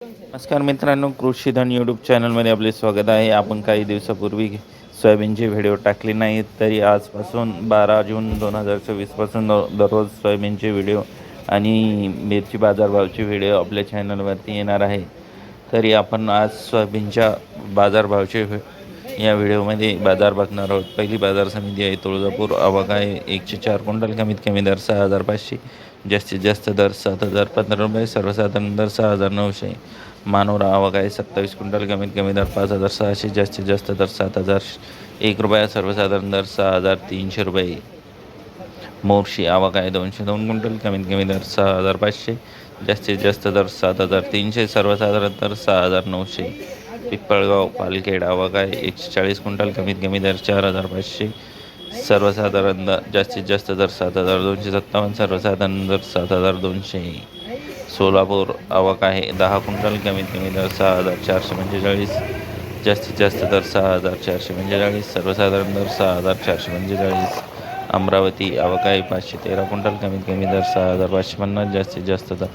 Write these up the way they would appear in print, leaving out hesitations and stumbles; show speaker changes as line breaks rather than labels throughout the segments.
नमस्कार मित्रांनो, कृषीधन यूट्यूब चॅनलमध्ये आपले स्वागत आहे. आपण काही दिवसापूर्वी सोयाबीनचे व्हिडिओ टाकले नाहीत, तरी आजपासून 12 जून 2024 पासून दररोज सोयाबीनचे व्हिडिओ आणि मिरची बाजारभावाचे व्हिडिओ आपल्या चॅनलवरती येणार आहे. तरी आपण आज सोयाबीनच्या बाजारभावाचे या व्हिडिओमध्ये बाजार बघणार आहोत. पहिली बाजार समिती आहे तुळजापूर. आवक आहे 104 क्विंटल. कमीत कमी दर 6,500, जास्तीत जास्त दर 7,015 रुपये, सर्वसाधारण दर 6,900. मानोरा आवक आहे 27 क्विंटल. कमीत कमी दर 5,600, जास्तीत जास्त दर 7,001 रुपये, सर्वसाधारण दर 6,300 रुपये. मोर्शी आवक आहे 202 क्विंटल. कमीत कमी दर 6,500, जास्तीत जास्त दर 7,300, सर्वसाधारण दर 6,900. पिंपळगाव पालखेड आवक आहे 140 क्विंटल. कमीत कमी दर 4,500, सर्वसाधारण दर जास्तीत जास्त दर 7,257, सर्वसाधारण दर 7,200. सोलापूर आवक आहे 10 क्विंटल. कमीत कमी दर 6,445, जास्तीत जास्त दर 6,445, सर्वसाधारण दर 6,445. अमरावती आवक आहे 513 क्विंटल. कमीत कमी दर 6,550, जास्तीत जास्त दर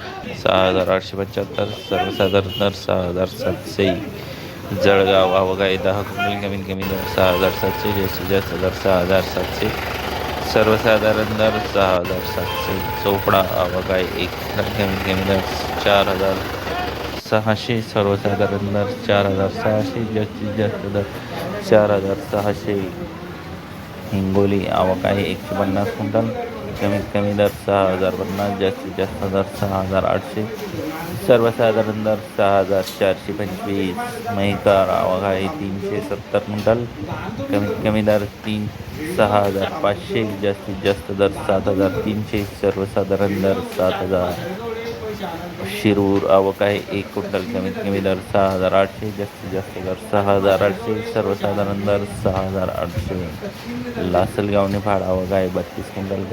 6,875, सर्वसाधारण दर 6,700. जळगाव आवक आहे 10 क्विंटल. कमीत कमी दर 6,700, जास्तीत जास्त दर 6,700, सर्वसाधारण दर 6,700. चोपडा आवक आहे 1 क्विंटल. कमीत कमी दर 4,600, सर्वसाधारण दर 4,600, जास्तीत जास्त दर 4,600. हिंगोली आवक आहे 150 क्विंटल. कमीत कमी दर 6,050, जास्तीत जास्त दर 6,800, सर्वसाधारण दर 6,425. म्हैकर आवक आहे 370 क्विंटल. कमीत कमी दर 6,500, जास्तीत जास्त दर 7,300, सर्वसाधारण दर 7,000. शिरूर आवक आहे 1 क्विंटल. कमीत कमी दर 6,800, जास्तीत जास्त दर 6,800, सर्वसाधारण दर 6,800. लासलगाव निफाड आवक आहे 32 क्विंटल.